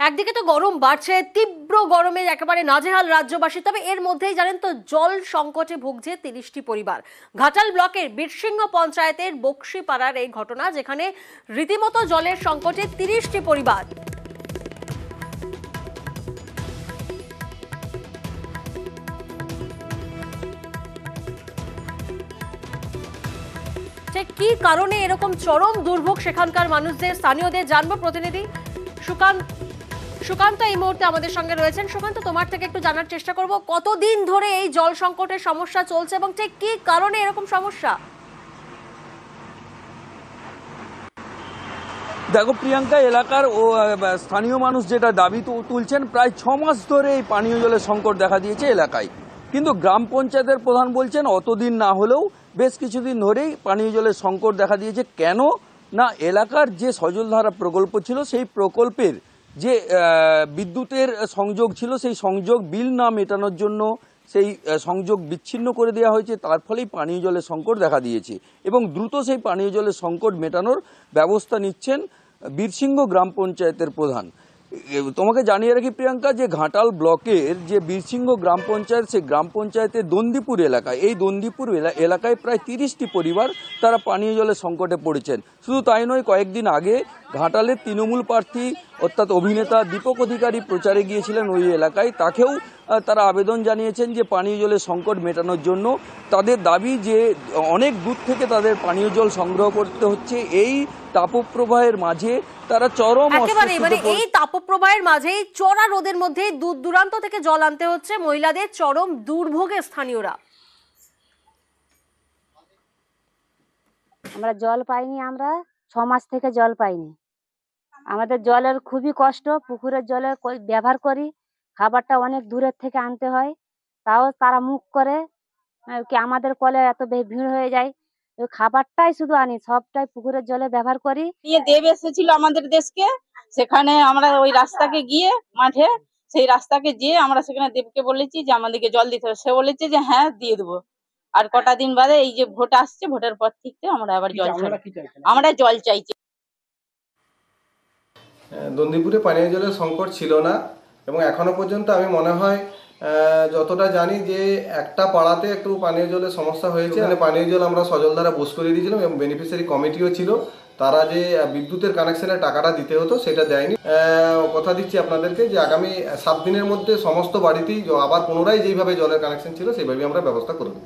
একদিকে তো গরম বাড়ছে, তীব্র গরমে একেবারে নাজেহাল রাজ্যবাসী। তবে এর মধ্যেই জানেন তো, জল সংকটে ভুগছে 30টি পরিবার। ঘাটাল ব্লকের বীরসিংহ পঞ্চায়েতের বক্সিপাড়ার এই ঘটনা, যেখানে রীতিমতো জলের সংকটে 30টি পরিবার। ঠিক কি কারণে এরকম চরম দুর্ভোগ সেখানকার মানুষদের, স্থানীয়দের জানবো। প্রতিনিধি সুকান্ত এই মুহূর্তে আমাদের সঙ্গে রয়েছেন। সুকান্ত, তোমার থেকে একটু জানার চেষ্টা করব, কতদিন ধরে এই জল সংকটের সমস্যা চলছে এবং ঠিক কি কারণে এরকম সমস্যা? দেখো প্রিয়াঙ্কা, এলাকার ও স্থানীয় মানুষ যেটা দাবি তুলছেন, প্রায় 6 মাস ধরে এই পানীয় জলের সংকট দেখা দিয়েছে এলাকায়। কিন্তু গ্রাম পঞ্চায়েতের প্রধান বলছেন অতদিন না হলেও বেশ কিছুদিন ধরেই পানীয় জলের সংকট দেখা দিয়েছে। কেন না, এলাকার যে সজলধারা প্রকল্প ছিল, সেই প্রকল্পের যে বিদ্যুতের সংযোগ ছিল, সেই সংযোগ বিল না মেটানোর জন্য সেই সংযোগ বিচ্ছিন্ন করে দেওয়া হয়েছে। তার ফলেই পানীয় জলের সংকট দেখা দিয়েছে এবং দ্রুত সেই পানীয় জলের সংকট মেটানোর ব্যবস্থা নিচ্ছেন বীরসিংহ গ্রাম পঞ্চায়েতের প্রধান। তোমাকে জানিয়ে রাখি প্রিয়াঙ্কা, যে ঘাটাল ব্লকের যে বীরসিংহ গ্রাম পঞ্চায়েত, সেই গ্রাম পঞ্চায়েতের দন্দিপুর এলাকায়, এই দন্দিপুর এলাকায় প্রায় 30টি পরিবার তারা পানীয় জলের সংকটে পড়েছেন। শুধু তাই নয়, কয়েকদিন আগে ঘাটালের তৃণমূল প্রার্থী অর্থাৎ অভিনেতা দীপক অধিকারী প্রচারে গিয়েছিলেন ওই এলাকায়। তাকেও তারা আবেদন জানিয়েছেন যে পানীয় জলের সংকট মেটানোর জন্য। তাদের দাবি যে অনেক দূর থেকে তাদের পানীয় জল সংগ্রহ করতে হচ্ছে। এই তাপপ্রবাহের মাঝে তারা চরম এই তাপপ্রবাহের মাঝেই চড়া রোদের মধ্যে দূর দূরান্ত থেকে জল আনতে হচ্ছে মহিলাদের। চরম দুর্ভোগে স্থানীয়রা। আমরা জল পাইনি, আমরা 6 মাস থেকে জল পাইনি। আমাদের জলের খুবই কষ্ট। পুকুরের জলে ব্যবহার করি, খাবারটা অনেক দূরের থেকে আনতে হয়। তাও তারা মুখ করে কি আমাদের কলে এত ভিড় হয়ে যায়, ওই খাবারটাই শুধু আনি, সবটাই পুকুরের জলে ব্যবহার করি। দেব এসেছিল আমাদের দেশকে, সেখানে আমরা ওই রাস্তাকে গিয়ে মাঠে, সেই রাস্তাকে যেয়ে আমরা সেখানে দেবকে বলেছি যে আমাদেরকে জল দিতে হবে। সে বলেছে যে হ্যাঁ দিয়ে দেবো। আর কটা দিন বাদে এই যে ভোট আসছে, ভোটের পর থেকে আমরা আবার জল আমরা জল চাইছি। দন্দিপুরে পানীয় জলের সংকট ছিল না এবং এখনো পর্যন্ত আমি মনে হয় যতটা জানি যে একটা পাড়াতে একটু পানীয় জলের সমস্যা হয়েছে। মানে পানীয় জল আমরা সজলধারা বুস করে দিয়েছিলাম এবং বেনিফিশিয়ারি কমিটিও ছিল। তারা যে বিদ্যুতের কানেকশনের টাকাটা দিতে হতো সেটা দেয়নি। কথা দিচ্ছি আপনাদেরকে যে আগামী 7 দিনের মধ্যে সমস্ত বাড়িতেই আবার পুনরায় যেইভাবে জলের কানেকশন ছিল সেইভাবে আমরা ব্যবস্থা করে দেব।